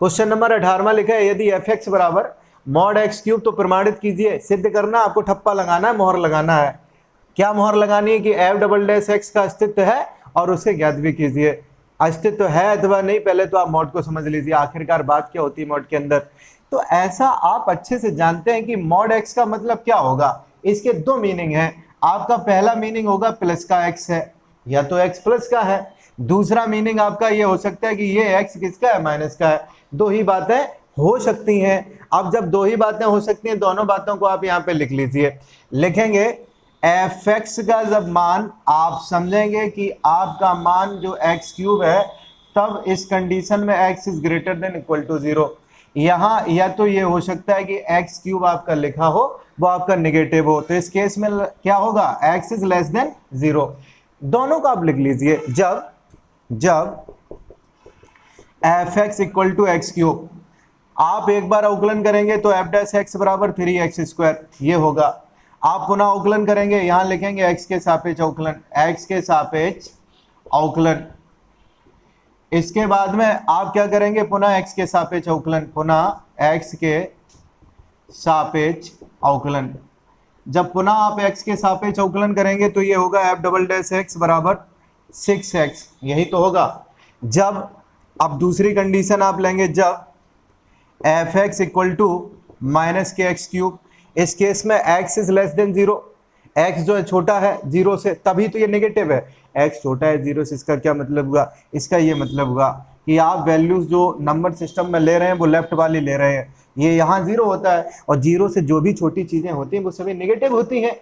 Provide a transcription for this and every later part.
Question number 18वां लिखा है यदि एफ एक्स बराबर मॉड एक्स क्यूब, तो प्रमाणित कीजिए। सिद्ध करना, आपको ठप्पा लगाना है, मोहर लगाना है। क्या मोहर लगानी है कि एफ डबल डैश एक्स का अस्तित्व है और उसे ज्ञात भी कीजिए। अस्तित्व है अथवा नहीं, पहले तो आप मॉड को समझ लीजिए, आखिरकार बात क्या होती है मॉड के अंदर। तो ऐसा आप अच्छे से जानते हैं कि मॉड एक्स का मतलब क्या होगा। इसके दो मीनिंग है। आपका पहला मीनिंग होगा प्लस का एक्स है, या तो एक्स प्लस का है। दूसरा मीनिंग आपका ये हो सकता है कि ये एक्स किसका है, माइनस का है। दो ही बातें हो सकती हैं। अब जब दो ही बातें हो सकती हैं, दोनों बातों को आप यहाँ पे लिख लीजिए। लिखेंगे एफ एक्स का जब मान आप समझेंगे कि आपका मान जो एक्स क्यूब है, तब इस कंडीशन में X is greater than equal to 0। यहाँ या तो ये हो सकता है कि एक्स क्यूब आपका लिखा हो वो आपका नेगेटिव हो, तो इस केस में क्या होगा, एक्स इज लेस देन 0। दोनों को आप लिख लीजिए। जब F x equal to X cube, आप एक बार अवकलन करेंगे तो एफ डैश एक्स बराबर 3x², ये होगा। आप पुनः अवकलन करेंगे, यहां लिखेंगे एक्स के सापेक्ष अवकलन, एक्स के सापेक्ष अवकलन। इसके बाद में आप क्या करेंगे, पुनः एक्स के सापेक्ष अवकलन, पुनः एक्स के सापेक्ष अवकलन। जब पुनः आप एक्स के सापेक्ष अवकलन करेंगे तो ये होगा एफ डबल डैश एक्स बराबर 6x, यही तो होगा। जब अब दूसरी कंडीशन आप लेंगे, जब F x equal to minus के एक्स क्यूब, इस केस में X is less than 0, X जो है छोटा है 0 से, तभी तो ये नेगेटिव है। एक्स छोटा है 0 से, इसका क्या मतलब हुआ, इसका ये मतलब हुआ कि आप वैल्यूज जो नंबर सिस्टम में ले रहे हैं वो लेफ्ट वाली ले रहे हैं। ये यहाँ 0 होता है और 0 से जो भी छोटी चीजें होती हैं वो सभी नेगेटिव होती हैं,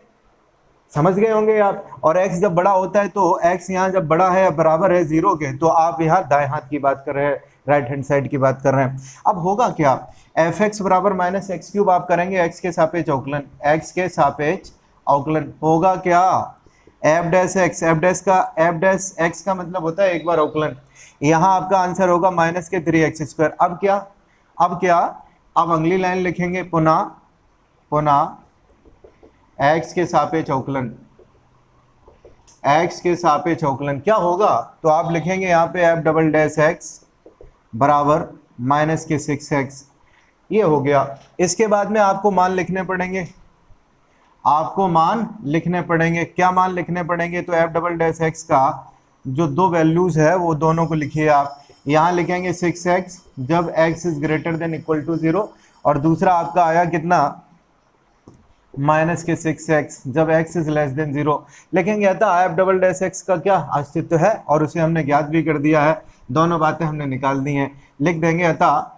समझ गए होंगे आप। और x जब बड़ा होता है तो x यहाँ जब बड़ा है बराबर है 0 के, तो आप यहाँ दाएं हाथ की बात कर रहे हैं, राइट हैंड साइड की बात कर रहे हैं। अब होगा क्या, एफ एक्स बराबर माइनस एक्स क्यूब आप करेंगे x के सापेक्ष अवकलन, x के सापेक्ष अवकलन होगा क्या, F dash x, F dash x का मतलब होता है एक बार अवकलन। यहाँ आपका आंसर होगा माइनस के 3x²। अब क्या, अब अगली लाइन लिखेंगे, पुनः x के सापेक्ष अवकलन, x के सापेक्ष अवकलन क्या होगा, तो आप लिखेंगे यहाँ पे एफ डबल डैश एक्स बराबर माइनस के 6x, ये हो गया। इसके बाद में आपको मान लिखने पड़ेंगे, क्या मान लिखने पड़ेंगे, तो एफ डबल डैश एक्स का जो दो वैल्यूज है वो दोनों को लिखिए आप। यहाँ लिखेंगे 6x जब x is greater than equal to 0, और दूसरा आपका आया कितना, माइनस के 6x जब x इज लेस देन 0। लिखेंगे था एफ डबल डैश एक्स का क्या अस्तित्व है, और उसे हमने ज्ञात भी कर दिया है, दोनों बातें हमने निकाल दी हैं। लिख देंगे अतः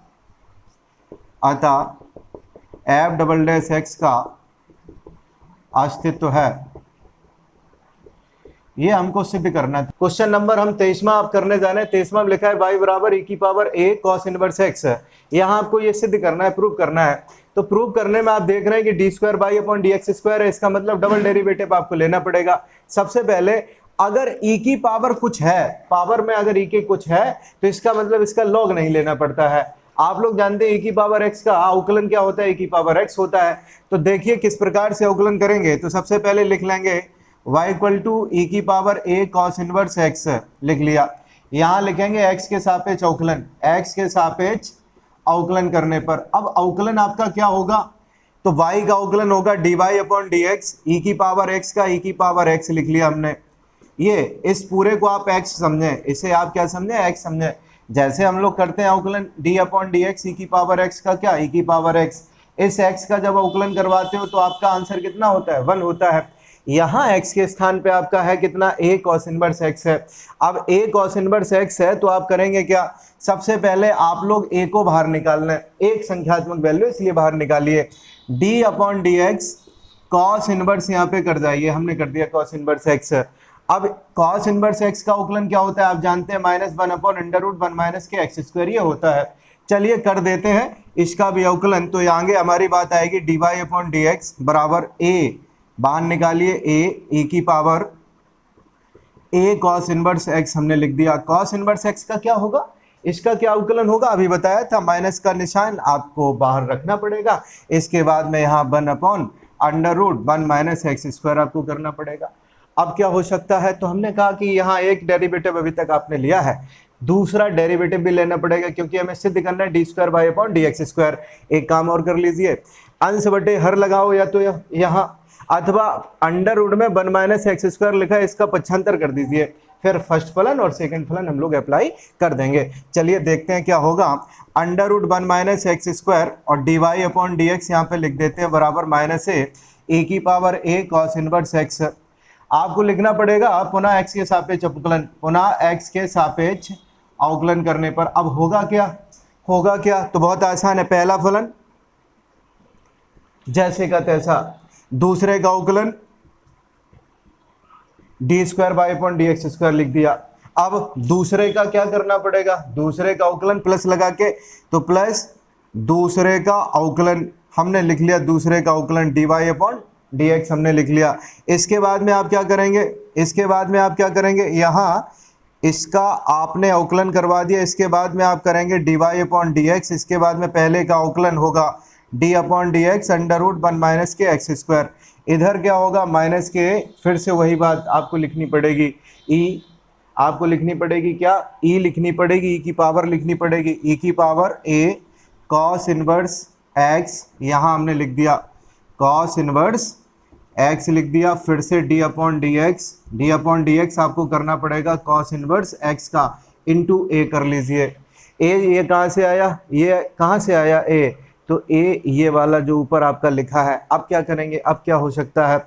एफ डबल डैश एक्स का अस्तित्व है, ये हमको सिद्ध करना है। क्वेश्चन नंबर हम 23वां आप करने जा रहे हैं। 23वां लिखा है y बराबर e⁴ cos इनवर्स x है। यहाँ आपको ये सिद्ध करना है, प्रूव करना है। तो प्रूव करने में आप देख रहे हैं कि d²y/dx² है, इसका मतलब डबल डेरिवेटिव आपको लेना पड़ेगा। सबसे पहले अगर e की पावर कुछ है, पावर में अगर e के कुछ है, तो इसका मतलब इसका लॉग नहीं लेना पड़ता है। आप लोग जानते हैं e⁴x का अवकलन क्या होता है, e⁴x होता है। तो देखिए किस प्रकार से अवकलन करेंगे। तो सबसे पहले लिख लेंगे y equal to e⁴ cos inverse x, लिख लिया। यहाँ लिखेंगे x के सापेक्ष अवकलन, x के सापेक्ष अवकलन करने पर अब अवकलन आपका क्या होगा, तो y का अवकलन होगा dy/dx, e⁴x का e⁴x लिख लिया हमने। ये इस पूरे को आप x समझें, इसे आप क्या समझें, x समझें। जैसे हम लोग करते हैं अवकलन d/dx e⁴x का क्या, e⁴x। इस x का जब अवकलन करवाते हो तो आपका आंसर कितना होता है, 1 होता है। यहाँ x के स्थान पे आपका है कितना, a cos इनवर्स x है। अब a cos इनवर्स x है तो आप करेंगे क्या, सबसे पहले आप लोग a को बाहर निकालना है, एक संख्यात्मक वैल्यू इसलिए बाहर निकालिए। d/dx cos इनवर्स यहाँ पे कर जाइए, हमने कर दिया cos इनवर्स x। अब cos इनवर्स x का अवकलन क्या होता है आप जानते हैं, -1/√1 - के x², ये होता है। चलिए कर देते हैं इसका भी अवकलन। तो आगे हमारी बात आएगी dy/dx बराबर a, बाहर निकालिए a cos इनवर्स x हमने लिख दिया। cos इनवर्स x का क्या होगा, इसका क्या अवकलन होगा, अभी बताया था, माइनस का निशान आपको बाहर रखना पड़ेगा। इसके बाद में यहाँ 1/√1 - x² आपको करना पड़ेगा। अब क्या हो सकता है, तो हमने कहा कि यहाँ एक डेरिवेटिव अभी तक आपने लिया है, दूसरा डेरिवेटिव भी लेना पड़ेगा क्योंकि हमें सिद्ध करना है d square by upon D x square. एक काम और कर लीजिए, अंश बटे हर लगाओ या तो यहाँ, अथवा अंडर रूट में 1 माइनस एक्स स्क्वायर लिखा है इसका पक्षांतर कर दीजिए, फिर फर्स्ट फलन और सेकंड फलन हम लोग अप्लाई कर देंगे। चलिए देखते हैं क्या होगा। Under root 1 minus x square और D Y upon D X यहाँ पे लिख देते हैं बराबर माइनस ए की power A cos inverse X. आपको लिखना पड़ेगा पुनः एक्स के सापेक्ष अवकलन, पुनः एक्स के सापेक्ष अवकलन करने पर अब होगा क्या, तो बहुत आसान है। पहला फलन जैसे का तैसा, दूसरे का अवकलन D square by upon D x square लिख दिया। अब दूसरे का क्या करना पड़ेगा, दूसरे का अवकलन प्लस लगा के, तो प्लस दूसरे का अवकलन हमने लिख लिया, दूसरे का अवकलन D Y upon D X हमने लिख लिया। इसके बाद में आप क्या करेंगे, यहाँ इसका आपने अवकलन करवा दिया, इसके बाद में आप करेंगे d Y upon D x, इसके बाद में पहले का अवकलन होगा d upon D x under root 1 minus के एक्स स्क्वायर। इधर क्या होगा माइनस के, फिर से वही बात आपको लिखनी पड़ेगी, ई आपको लिखनी पड़ेगी क्या, ई लिखनी पड़ेगी, ई की पावर लिखनी पड़ेगी, ई की power A cos inverse x, यहाँ हमने लिख दिया कॉस इनवर्स एक्स लिख दिया, फिर से डी अपॉन डी एक्स आपको करना पड़ेगा कॉस इनवर्स एक्स का इंटू ए कर लीजिए। ये कहाँ से आया, ए, तो ए ये वाला जो ऊपर आपका लिखा है। अब क्या करेंगे, अब क्या हो सकता है,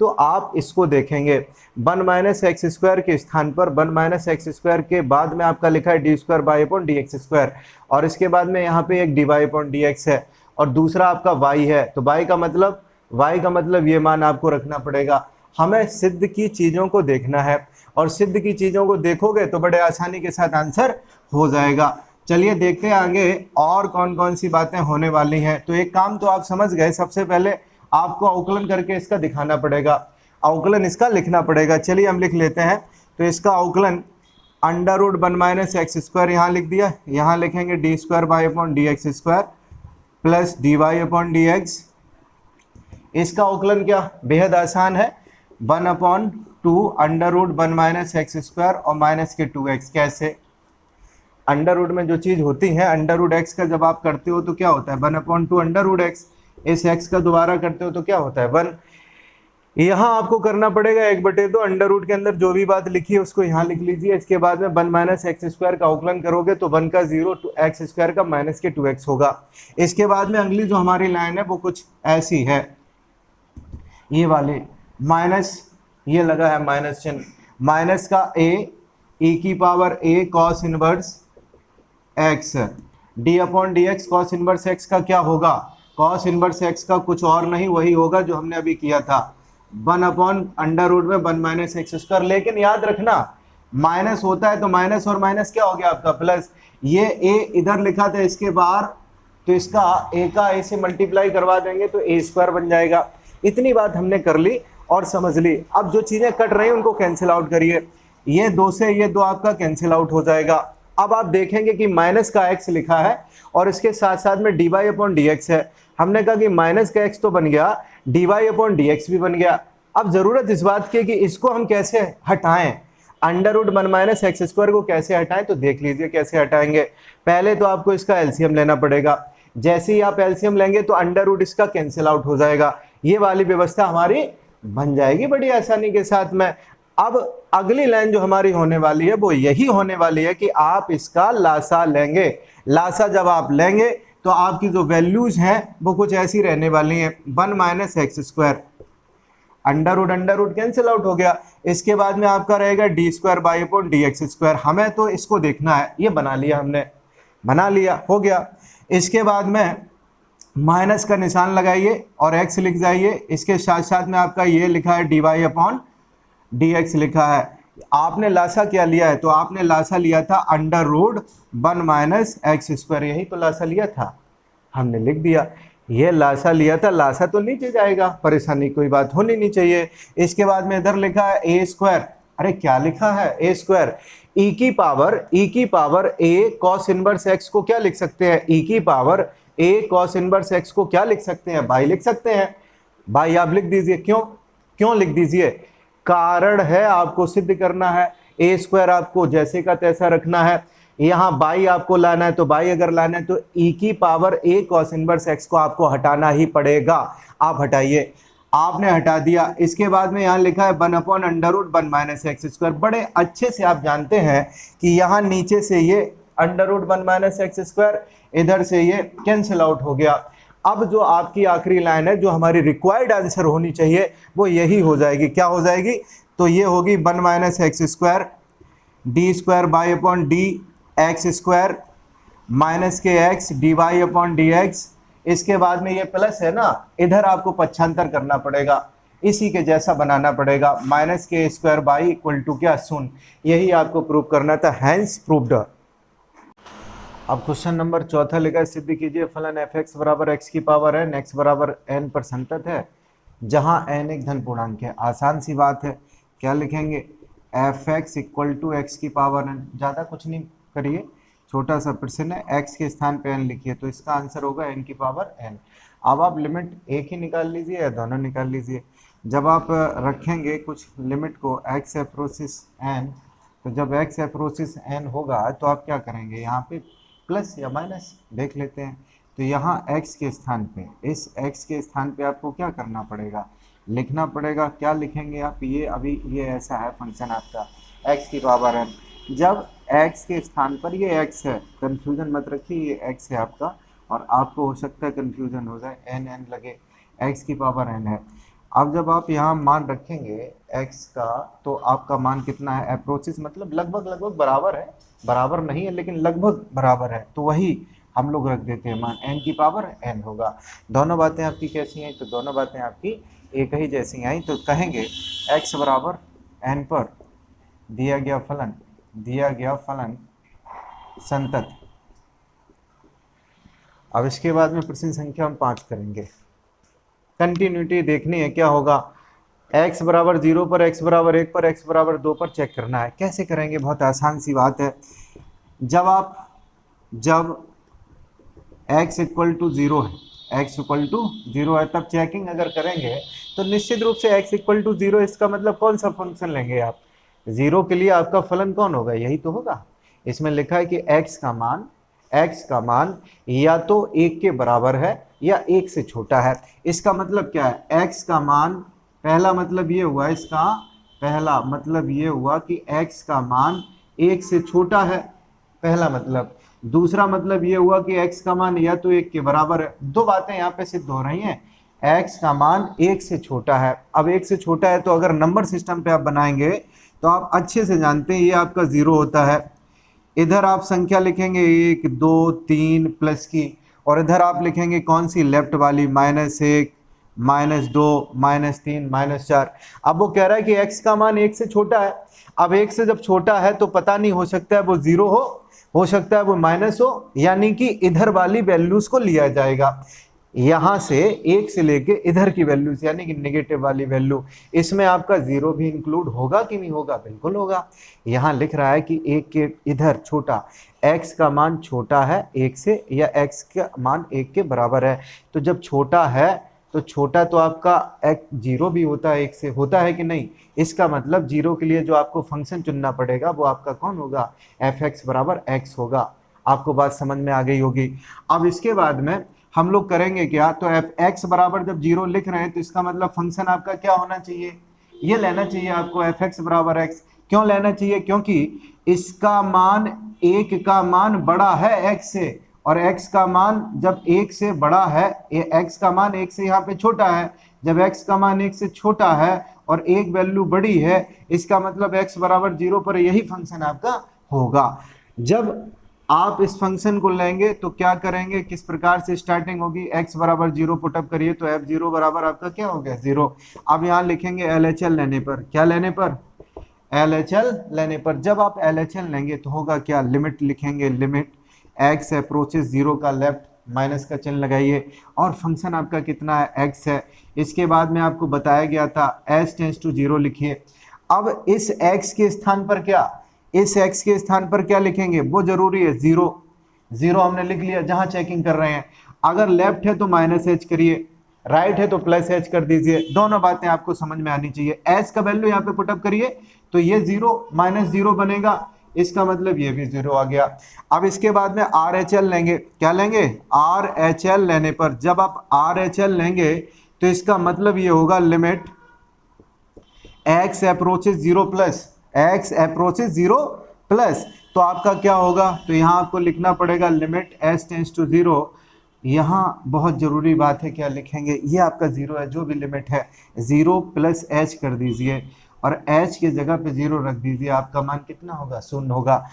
तो आप इसको देखेंगे 1 माइनस एक्स स्क्वायर के स्थान पर 1 माइनस एक्स स्क्वायर के बाद में आपका लिखा है d square by upon D x square, और इसके बाद में यहाँ पे एक d Y upon D x है और दूसरा आपका वाई है। तो वाई का मतलब ये मान आपको रखना पड़ेगा। हमें सिद्ध की चीज़ों को देखना है और सिद्ध की चीज़ों को देखोगे तो बड़े आसानी के साथ आंसर हो जाएगा। चलिए देखते हैं आगे और कौन कौन सी बातें होने वाली हैं। तो एक काम तो आप समझ गए, सबसे पहले आपको अवकलन करके इसका दिखाना पड़ेगा, अवकलन इसका लिखना पड़ेगा। चलिए हम लिख लेते हैं। तो इसका अवकलन under root 1 minus x square यहाँ लिख दिया, यहाँ लिखेंगे d square by upon D x square plus d Y upon D x. इसका अवकलन क्या, बेहद आसान है, 1/2 under root 1 minus x square और माइनस के 2x। कैसे, अंडर रूट में जो चीज़ होती है, अंडर रूट एक्स का जब आप करते हो तो क्या होता है 1/2 अंडर रूट एक्स, इस x का दोबारा करते हो तो क्या होता है 1। यहाँ आपको करना पड़ेगा 1/2 अंडर रूट के अंदर जो भी बात लिखी है उसको यहाँ लिख लीजिए। इसके बाद में 1 माइनस एक्स स्क्वायर का अवकलन करोगे तो 1 का 0 टू एक्स स्क्वायर का माइनस के 2x होगा। इसके बाद में अगली जो हमारी लाइन है वो कुछ ऐसी है, ये वाली माइनस, ये लगा है माइनस चिन्ह, माइनस का e की power a cos inverse x, d upon D x cos inverse x का क्या होगा, कॉस इनवर्स x का कुछ और नहीं वही होगा जो हमने अभी किया था 1 अंडर रूट में 1 माइनस एक्स स्क्वायर। लेकिन याद रखना माइनस होता है तो माइनस और माइनस क्या हो गया आपका प्लस, ये a इधर लिखा था इसके बाहर, तो इसका a का a से मल्टीप्लाई करवा देंगे तो a स्क्वायर बन जाएगा। इतनी बात हमने कर ली और समझ ली। अब जो चीज़ें कट रही हैं उनको कैंसिल आउट करिए, ये 2 से ये 2 आपका कैंसिल आउट हो जाएगा। अब आप देखेंगे कि माइनस का x लिखा है और इसके साथ साथ में d Y upon D x है। हमने कहा कि माइनस का x तो बन गया, d Y upon D x भी बन गया। अब ज़रूरत इस बात की कि इसको हम कैसे हटाएं, under root 1 minus x square को कैसे हटाएं, तो देख लीजिए कैसे हटाएंगे। पहले तो आपको इसका एलसीएम लेना पड़ेगा, जैसे ही आप एलसीएम लेंगे तो अंडर रूट इसका कैंसिल आउट हो जाएगा, ये वाली व्यवस्था हमारी बन जाएगी बड़ी आसानी के साथ में। अब अगली लाइन जो हमारी होने वाली है वो यही होने वाली है कि आप इसका लासा लेंगे। लासा जब आप लेंगे तो आपकी जो वैल्यूज हैं वो कुछ ऐसी रहने वाली हैं, 1 minus x square, under root cancel out हो गया। इसके बाद में आपका रहेगा d square by upon D x square. हमें तो इसको देखना है, ये बना लिया हमने, बना लिया, हो गया। इसके बाद में माइनस का निशान लगाइए और x लिख जाइए। इसके साथ साथ में आपका ये लिखा है d Y upon D x लिखा है। आपने लासा क्या लिया है, तो आपने लासा लिया था under root 1 minus x square, यही तो लासा लिया था, हमने लिख दिया। ये लासा लिया था, लासा तो नीचे जाएगा, परेशानी कोई बात होनी नहीं चाहिए। इसके बाद में इधर लिखा है ए स्क्वायर, अरे क्या लिखा है ए स्क्वायर, ई की power A cos inverse x को क्या लिख सकते हैं, ई की power A cos inverse x को क्या लिख सकते हैं, बाई लिख सकते हैं। बाई आप लिख दीजिए, क्यों लिख दीजिए, कारण है आपको सिद्ध करना है, ए स्क्वायर आपको जैसे का तैसा रखना है। यहाँ बाई आपको लाना है, तो बाई अगर लाना है तो e की power a cos inverse x को आपको हटाना ही पड़ेगा। आप हटाइए, आपने हटा दिया। इसके बाद में यहाँ लिखा है 1/√1 माइनस एक्स स्क्वायर। बड़े अच्छे से आप जानते हैं कि यहाँ नीचे से ये √1 माइनस एक्स स्क्वायर, इधर से ये कैंसिल आउट हो गया। अब जो आपकी आखिरी लाइन है, जो हमारी रिक्वायर्ड आंसर होनी चाहिए, वो यही हो जाएगी। क्या हो जाएगी? तो ये होगी 1 minus x square D square by upon D x square minus के X D Y upon D x. इसके बाद में ये प्लस है ना, इधर आपको पक्षांतर करना पड़ेगा, इसी के जैसा बनाना पड़ेगा। माइनस के स्क्वायर बाई इक्वल टू क्या? शून्य। यही आपको प्रूव करना था, हैंस प्रूव्ड। अब क्वेश्चन नंबर चौथा लिखा है, सिद्ध कीजिए फलन एफ एक्स बराबर एक्स की पावर एन, एक्स बराबर एन पर संतत है जहां एन एक धन पूर्णांक है। आसान सी बात है, क्या लिखेंगे? F x equal to x की पावर एन। ज़्यादा कुछ नहीं करिए, छोटा सा प्रश्न है, एक्स के स्थान पे एन लिखिए, तो इसका आंसर होगा एन की पावर एन। अब आप लिमिट एक ही निकाल लीजिए या दोनों निकाल लीजिए। जब आप रखेंगे कुछ लिमिट को एक्स अप्रोचेस एन, तो जब एक्स अप्रोचेस एन होगा तो आप क्या करेंगे? यहाँ पे प्लस या माइनस देख लेते हैं। तो यहाँ x के स्थान पे, इस x के स्थान पे आपको क्या करना पड़ेगा? लिखना पड़ेगा। क्या लिखेंगे आप? ये अभी ये ऐसा है फंक्शन आपका x की पावर n। जब x के स्थान पर ये x है, कंफ्यूजन मत रखिए, ये x है आपका, और आपको हो सकता है कंफ्यूजन हो जाए, n लगे, x की पावर n है। अब जब आप यहाँ मान रखेंगे x का, तो आपका मान कितना है? अप्रोचेस मतलब लगभग बराबर है, बराबर नहीं है लेकिन लगभग बराबर है, तो वही हम लोग रख देते हैं मान n की पावर n होगा। दोनों बातें आपकी कैसी हैं? तो दोनों बातें आपकी एक ही जैसी आई। तो कहेंगे x बराबर n पर दिया गया फलन संतत। अब इसके बाद में प्रश्न संख्या हम 5 करेंगे। कंटिन्यूटी देखनी है, क्या होगा? x बराबर 0 पर, x बराबर 1 पर, x बराबर 2 पर चेक करना है। कैसे करेंगे? बहुत आसान सी बात है। जब x इक्वल टू 0 है, x इक्वल टू 0 है, तब चेकिंग अगर करेंगे तो निश्चित रूप से x इक्वल टू 0, इसका मतलब कौन सा फंक्शन लेंगे आप? 0 के लिए आपका फलन कौन होगा? यही तो होगा। इसमें लिखा है कि x का मान या तो 1 के बराबर है या 1 से छोटा है। इसका मतलब क्या है? x का मान, पहला मतलब ये हुआ इसका, पहला मतलब ये हुआ कि x का मान 1 से छोटा है, पहला मतलब। दूसरा मतलब ये हुआ कि x का मान या तो 1 के बराबर है। दो बातें यहाँ पे सिद्ध हो रही हैं। x का मान 1 से छोटा है। अब 1 से छोटा है तो अगर नंबर सिस्टम पे आप बनाएंगे तो आप अच्छे से जानते हैं ये आपका 0 होता है। इधर आप संख्या लिखेंगे 1 2 3 प्लस की, और इधर आप लिखेंगे कौन सी? लेफ्ट वाली, -1 -2 -3 -4। अब वो कह रहा है कि x का मान 1 से छोटा है। अब 1 से जब छोटा है तो पता नहीं, हो सकता है वो 0 हो सकता है वो माइनस हो, यानी कि इधर वाली वैल्यूज को लिया जाएगा। यहाँ से 1 से लेके इधर की वैल्यूज, यानी कि नेगेटिव वाली वैल्यू, इसमें आपका 0 भी इंक्लूड होगा कि नहीं होगा? बिल्कुल होगा। यहाँ लिख रहा है कि 1 के इधर छोटा, x का मान छोटा है 1 से, या x का मान 1 के बराबर है। तो जब छोटा है तो छोटा तो आपका 0 भी होता है 1 से, होता है कि नहीं? इसका मतलब 0 के लिए जो आपको फंक्शन चुनना पड़ेगा वो आपका कौन होगा? f(x) बराबर x होगा। आपको बात समझ में आ गई होगी। अब इसके बाद में हम लोग करेंगे क्या? तो f(x) बराबर जब 0 लिख रहे हैं तो इसका मतलब फंक्शन आपका क्या होना चाहिए? ये लेना चाहिए आपको f(x) बराबर x। क्यों लेना चाहिए? क्योंकि इसका मान 1 का मान बड़ा है x से, और x का मान जब 1 से बड़ा है, x का मान 1 से यहाँ पे छोटा है। जब x का मान 1 से छोटा है और एक वैल्यू बड़ी है, इसका मतलब x बराबर 0 पर यही फंक्शन आपका होगा। जब आप इस फंक्शन को लेंगे तो क्या करेंगे? किस प्रकार से स्टार्टिंग होगी? x बराबर 0 पुटअप करिए तो f0 बराबर आपका क्या हो गया? 0। अब यहाँ लिखेंगे LHL लेने पर। क्या लेने पर? LHL लेने पर। जब आप LHL लेंगे तो होगा क्या? लिमिट लिखेंगे, लिमिट x अप्रोचेस 0 का लेफ्ट, माइनस का चिन्ह लगाइए, और फंक्शन आपका कितना है? x है। इसके बाद में आपको बताया गया था s टेंस टू 0 लिखिए। अब इस x के स्थान पर क्या, इस x के स्थान पर क्या लिखेंगे? वो जरूरी है 0। 0 हमने लिख लिया जहां चेकिंग कर रहे हैं। अगर लेफ्ट है तो -h करिए, राइट है तो +h कर दीजिए। दोनों बातें आपको समझ में आनी चाहिए। s का वैल्यू यहाँ पे पुटअप करिए तो ये 0 -0 बनेगा, इसका मतलब ये भी 0 आ गया। अब इसके बाद में RHL लेंगे, क्या लेंगे, RHL लेने पर, जब आप RHL लेंगे तो इसका मतलब ये होगा limit x approaches 0 plus, x approaches 0 plus, तो आपका क्या होगा, तो यहाँ आपको लिखना पड़ेगा लिमिट s टेंस टू 0। यहाँ बहुत जरूरी बात है, क्या लिखेंगे, ये आपका 0 है, जो भी लिमिट है 0 प्लस h कर दीजिए और h की जगह पे 0 रख दीजिए, आपका मान कितना होगा, 0 होगा।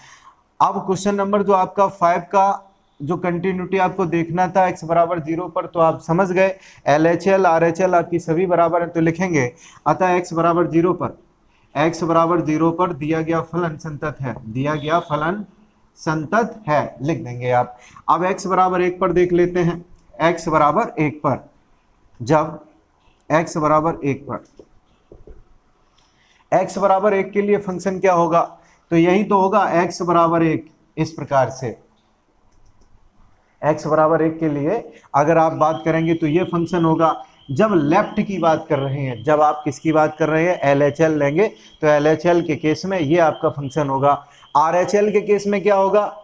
अब क्वेश्चन नंबर जो आपका 5 का जो कंटिन्यूटी आपको देखना था x बराबर 0 पर, तो आप समझ गए LHL RHL आपकी सभी बराबर है, तो लिखेंगे अतः x बराबर 0 पर, x बराबर 0 पर दिया गया फलन संतत है, दिया गया फलन संतत है, लिख देंगे आप। अब x बराबर 1 पर देख लेते हैं, x बराबर 1 पर, जब x बराबर 1 पर, x बराबर 1 के लिए फंक्शन क्या होगा, तो यही तो होगा x बराबर 1, इस प्रकार से x बराबर 1 के लिए अगर आप बात करेंगे तो ये फंक्शन होगा। जब लेफ्ट की बात कर रहे हैं, जब आप किसकी बात कर रहे हैं, LHL लेंगे तो LHL के केस में ये आपका फंक्शन होगा। RHL के केस में क्या होगा,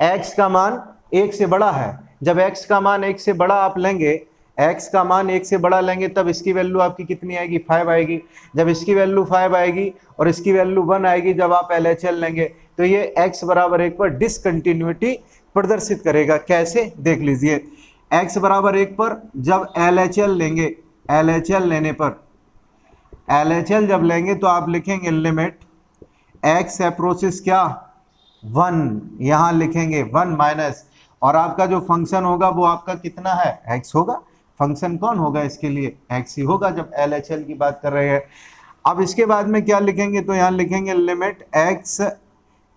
x का मान 1 से बड़ा है, जब x का मान 1 से बड़ा आप लेंगे, x का मान 1 से बड़ा लेंगे तब इसकी वैल्यू आपकी कितनी आएगी, 5 आएगी। जब इसकी वैल्यू 5 आएगी और इसकी वैल्यू 1 आएगी जब आप LHL लेंगे, तो ये x बराबर 1 पर डिसकंटिन्यूटी प्रदर्शित करेगा। कैसे, देख लीजिए, x बराबर 1 पर जब LHL लेंगे, LHL लेने पर, LHL जब लेंगे तो आप लिखेंगे लिमिट x अप्रोचेस क्या, 1, यहाँ लिखेंगे 1 माइनस, और आपका जो फंक्शन होगा वो आपका कितना है, x होगा। फंक्शन कौन होगा इसके लिए, x ही होगा जब LHL की बात कर रहे हैं। अब इसके बाद में क्या लिखेंगे, तो यहाँ लिखेंगे लिमिट x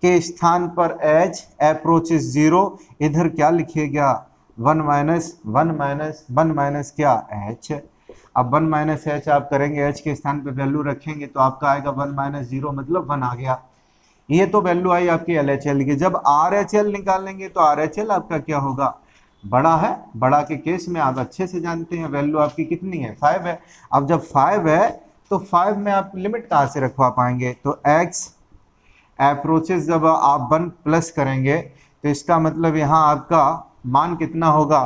के स्थान पर h अप्रोचेस 0, इधर क्या लिखिएगा, 1 माइनस 1 माइनस 1 माइनस क्या, h। अब 1 माइनस h आप करेंगे, h के स्थान पे वैल्यू रखेंगे तो आपका आएगा 1 माइनस 0, मतलब 1 आ गया। ये तो वैल्यू आई आपकी LHL की। जब RHL निकालेंगे तो RHL आपका क्या होगा, बड़ा है, बड़ा के केस में आप अच्छे से जानते हैं वैल्यू आपकी कितनी है, 5 है। अब जब 5 है तो 5 में आप लिमिट कहाँ से रखवा पाएंगे, तो x अप्रोचेस जब आप 1 प्लस करेंगे तो इसका मतलब यहाँ आपका मान कितना होगा,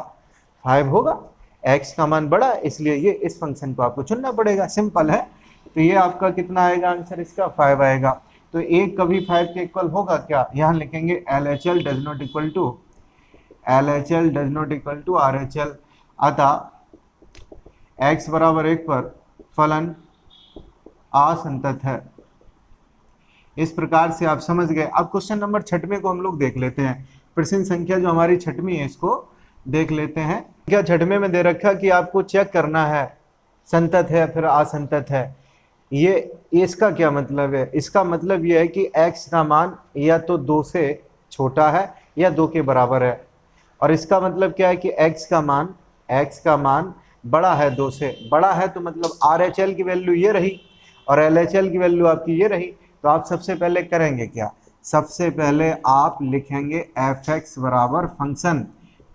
5 होगा। x का मान बड़ा, इसलिए ये इस फंक्शन को आपको चुनना पड़ेगा, सिंपल है। तो ये आपका कितना आएगा आंसर इसका, 5 आएगा। तो एक कभी 5 के इक्वल होगा क्या, यहाँ लिखेंगे LHL does not equal to, LHL does not equal to RHL, अतः x बराबर 1 पर फलन असंतत है। इस प्रकार से आप समझ गए। अब क्वेश्चन नंबर 6वें को हम लोग देख लेते हैं। प्रश्न संख्या जो हमारी 6वीं है इसको देख लेते हैं। क्या 6वें में दे रखा कि आपको चेक करना है संतत है फिर असंतत है। ये इसका क्या मतलब है, इसका मतलब ये है कि x का मान या तो 2 से छोटा है या 2 के बराबर है, और इसका मतलब क्या है कि x का मान बड़ा है, 2 से बड़ा है, तो मतलब RHL की वैल्यू ये रही और LHL की वैल्यू आपकी ये रही। तो आप सबसे पहले करेंगे क्या, सबसे पहले आप लिखेंगे fx बराबर फंक्शन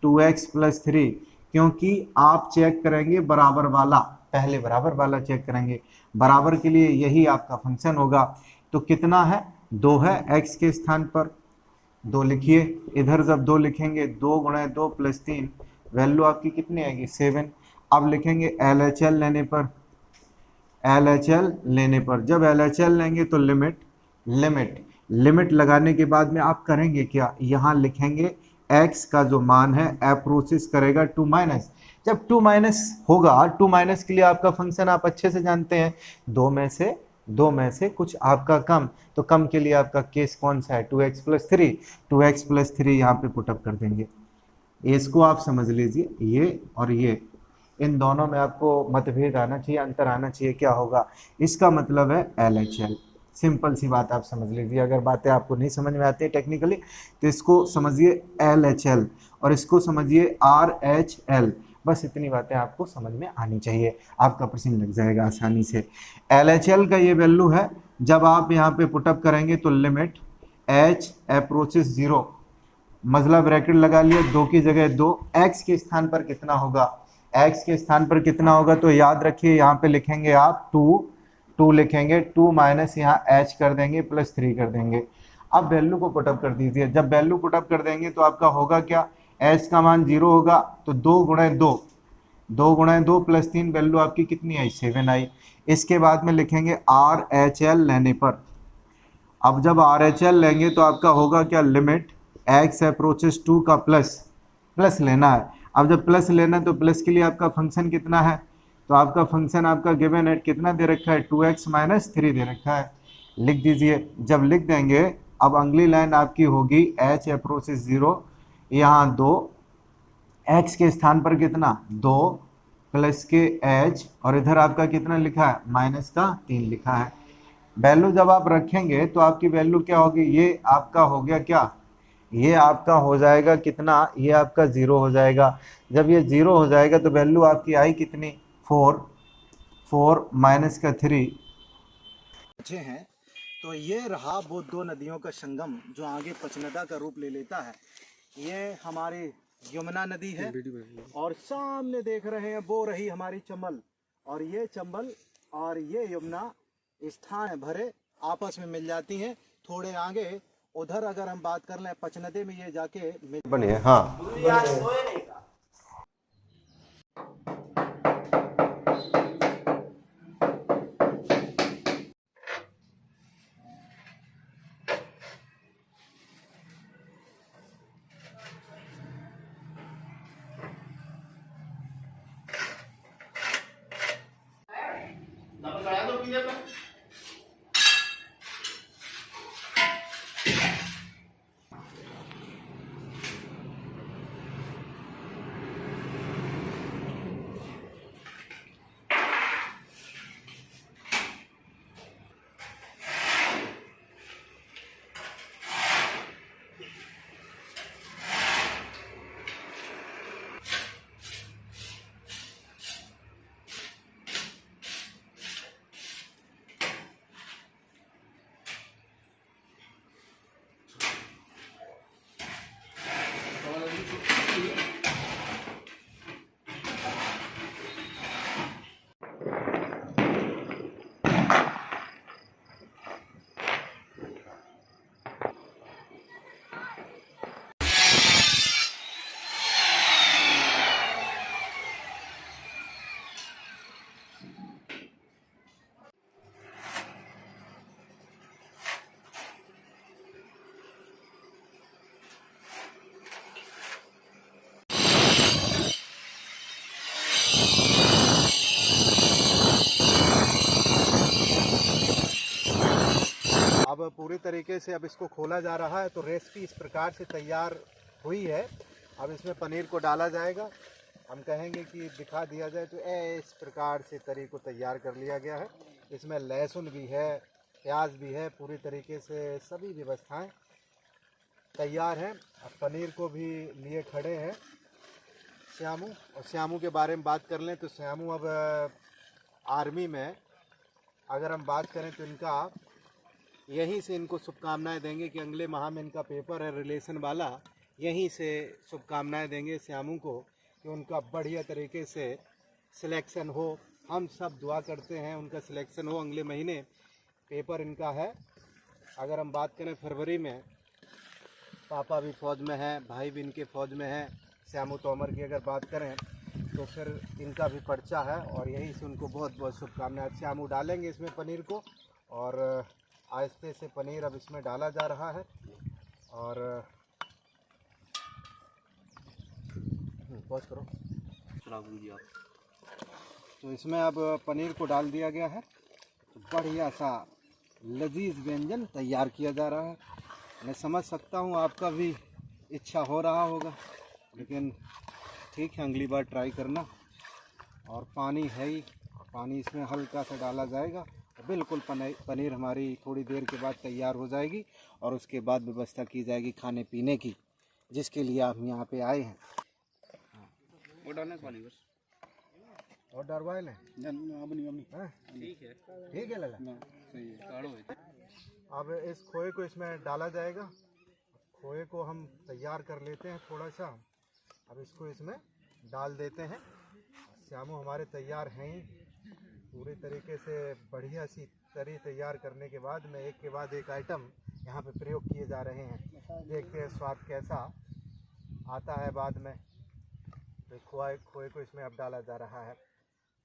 2x प्लस 3, क्योंकि आप चेक करेंगे बराबर वाला, पहले बराबर वाला चेक करेंगे, बराबर के लिए यही आपका फंक्शन होगा। तो कितना है, 2 है, x के स्थान पर 2 लिखिए, इधर जब 2 लिखेंगे 2 गुणे 2 प्लस 3, वैल्यू आपकी कितनी आएगी, 7। अब लिखेंगे LHL लेने पर, LHL लेने पर, जब LHL लेंगे तो लिमिट लगाने के बाद में आप करेंगे क्या, यहाँ लिखेंगे x का जो मान है अप्रोचेस करेगा 2 माइनस। जब 2 माइनस होगा, 2 माइनस के लिए आपका फंक्शन आप अच्छे से जानते हैं, 2 में से कुछ आपका कम, तो कम के लिए आपका केस कौन सा है, 2x प्लस 3, 2x प्लस 3 यहाँ पे पुटअप कर देंगे। इसको आप समझ लीजिए, ये और ये, इन दोनों में आपको मतभेद आना चाहिए, अंतर आना चाहिए, क्या होगा, इसका मतलब है LHL। सिंपल सी बात आप समझ लीजिए। अगर बातें आपको नहीं समझ में आती है टेक्निकली तो इसको समझिए LHL और इसको समझिए RHL, बस इतनी बातें आपको समझ में आनी चाहिए, आपका प्रश्न लग जाएगा आसानी से। LHL का ये वैल्यू है, जब आप यहाँ पे पुटअप करेंगे तो लिमिट h अप्रोचेस 0, मतलब ब्रैकेट लगा लिया, 2 की जगह 2, x के स्थान पर कितना होगा, x के स्थान पर कितना होगा, तो याद रखिए यहाँ पे लिखेंगे आप 2 लिखेंगे, 2 माइनस यहाँ h कर देंगे प्लस 3 कर देंगे। अब वैल्यू को पुटअप कर दीजिए। जब वैल्यू पुटअप कर देंगे तो आपका होगा क्या, एच का मान 0 होगा तो 2 × 2 +3 वैल्यू आपकी कितनी आई, 7 आई। इसके बाद में लिखेंगे RHL लेने पर। अब जब RHL लेंगे तो आपका होगा क्या, लिमिट x अप्रोचेस 2 का प्लस लेना है। अब जब प्लस लेना है तो प्लस के लिए आपका फंक्शन कितना है, तो आपका फंक्शन आपका गिवन है कितना दे रखा है, 2x - 3 दे रखा है। लिख दीजिए। जब लिख देंगे अब अगली लाइन आपकी होगी h अप्रोचेस 0, यहाँ 2 x के स्थान पर कितना 2 प्लस के h और इधर आपका कितना लिखा है, -3 लिखा है। वैल्यू जब आप रखेंगे तो आपकी वैल्यू क्या होगी, ये आपका हो गया क्या, ये आपका हो जाएगा कितना, ये आपका 0 हो जाएगा। जब ये 0 हो जाएगा तो वैल्यू आपकी आई कितनी, 4 -3 बचे हैं। तो ये रहा वो दो नदियों का संगम जो आगे पचनदा का रूप ले लेता है। ये हमारी यमुना नदी है और सामने देख रहे हैं वो रही हमारी चंबल, और ये चंबल और ये यमुना स्थान भरे आपस में मिल जाती हैं। थोड़े आगे उधर अगर हम बात कर लें पचनदे में ये जाके बने। हाँ अब पूरी तरीके से अब इसको खोला जा रहा है। तो रेसिपी इस प्रकार से तैयार हुई है। अब इसमें पनीर को डाला जाएगा। हम कहेंगे कि दिखा दिया जाए तो इस प्रकार से तरीके को तैयार कर लिया गया है। इसमें लहसुन भी है, प्याज भी है, पूरी तरीके से सभी व्यवस्थाएं तैयार हैं। अब पनीर को भी लिए खड़े हैं श्यामू। और श्यामू के बारे में बात कर लें तो श्यामू अब आर्मी में, अगर हम बात करें तो इनका यहीं से इनको शुभकामनाएं देंगे कि अगले माह में इनका पेपर है रिलेशन वाला, यहीं से शुभकामनाएं देंगे श्यामू को कि उनका बढ़िया तरीके से सिलेक्शन हो। हम सब दुआ करते हैं उनका सिलेक्शन हो। अगले महीने पेपर इनका है। अगर हम बात करें फरवरी में, पापा भी फ़ौज में है, भाई भी इनके फ़ौज में है। श्यामू तोमर की अगर बात करें तो फिर इनका भी पर्चा है और यहीं से उनको बहुत बहुत शुभकामनाएं। श्यामू डालेंगे इसमें पनीर को और आहिस्ते से पनीर अब इसमें डाला जा रहा है। और पॉज करो, चला दीजिए आप। तो इसमें अब पनीर को डाल दिया गया है। तो बढ़िया सा लजीज व्यंजन तैयार किया जा रहा है। मैं समझ सकता हूँ आपका भी इच्छा हो रहा होगा, लेकिन ठीक है, अगली बार ट्राई करना। और पानी है ही, पानी इसमें हल्का सा डाला जाएगा। बिल्कुल पनीर हमारी थोड़ी देर के बाद तैयार हो जाएगी और उसके बाद व्यवस्था की जाएगी खाने पीने की, जिसके लिए आप यहाँ पे आए हैं। और डालने वाली बस और डरवाइल है, ठीक है, ठीक है, लगा सही है। अब इस खोए को इसमें डाला जाएगा। खोए को हम तैयार कर लेते हैं थोड़ा सा। अब इसको इसमें डाल देते हैं। श्यामू हमारे तैयार हैं ही पूरी तरीके से। बढ़िया सी तरी तैयार करने के बाद मैं एक के बाद एक आइटम यहाँ पे प्रयोग किए जा रहे हैं। देखते हैं स्वाद कैसा आता है बाद में। तो खोए को इसमें अब डाला जा रहा है।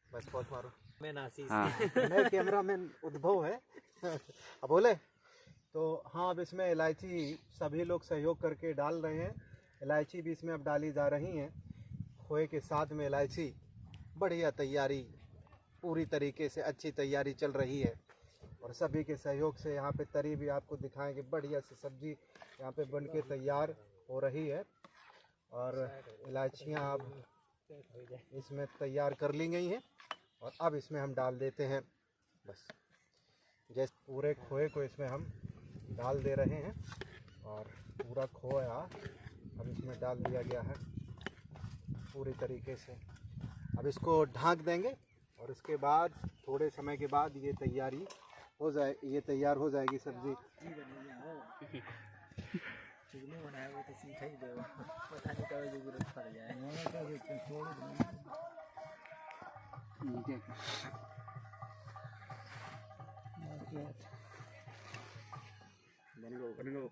बस पहुँच मारो। मैं नासी मैं कैमरामैन उद्भव है। अब बोले तो हाँ, अब इसमें इलायची सभी लोग सहयोग करके डाल रहे हैं। इलायची भी इसमें अब डाली जा रही हैं। खोए के साथ में इलायची, बढ़िया तैयारी, पूरी तरीके से अच्छी तैयारी चल रही है। और सभी के सहयोग से यहाँ पे तरी भी आपको दिखाएंगे। बढ़िया सी सब्जी यहाँ पे बन के तैयार हो रही है। और इलायचियाँ अब इसमें तैयार कर ली गई हैं और अब इसमें हम डाल देते हैं। बस जैसे पूरे खोए को इसमें हम डाल दे रहे हैं और पूरा खोया अब इसमें डाल दिया गया है पूरी तरीके से। अब इसको ढाँक देंगे और इसके बाद थोड़े समय के बाद ये तैयार हो जाएगी सब्जी। चूल्हे बनाए वो तो सीखा ही दे, पता नहीं कब जरूरत पड़ जाए। बन गो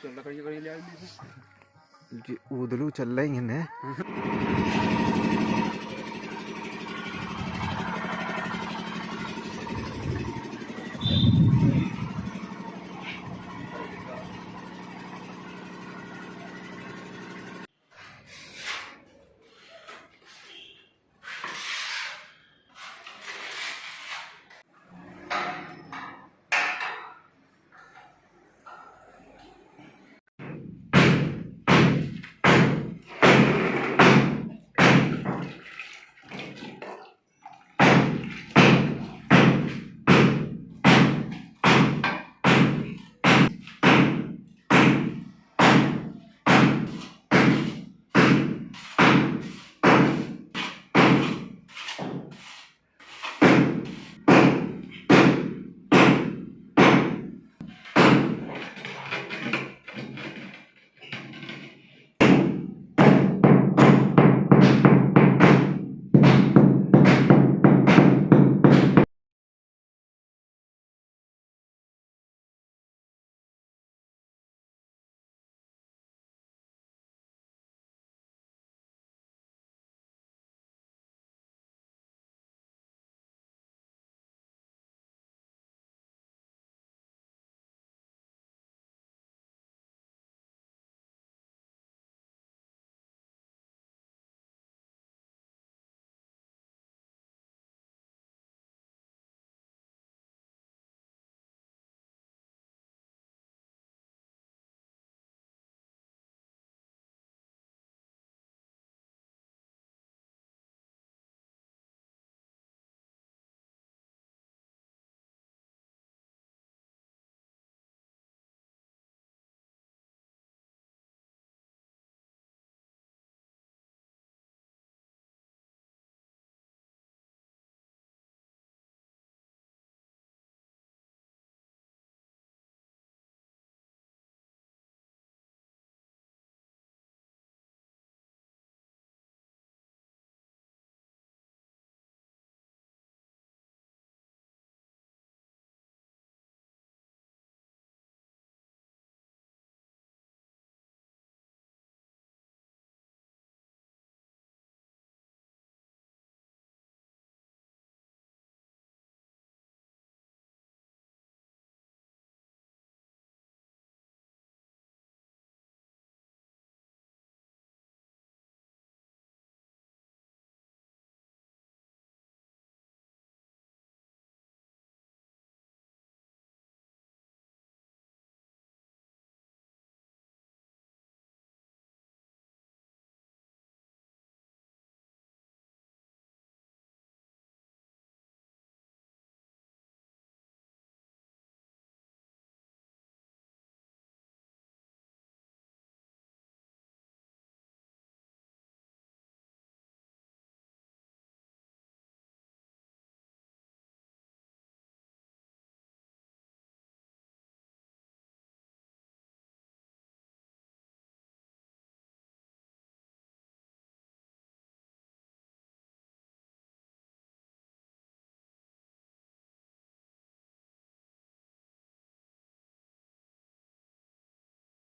चल करिए ले उदलू चल रही है।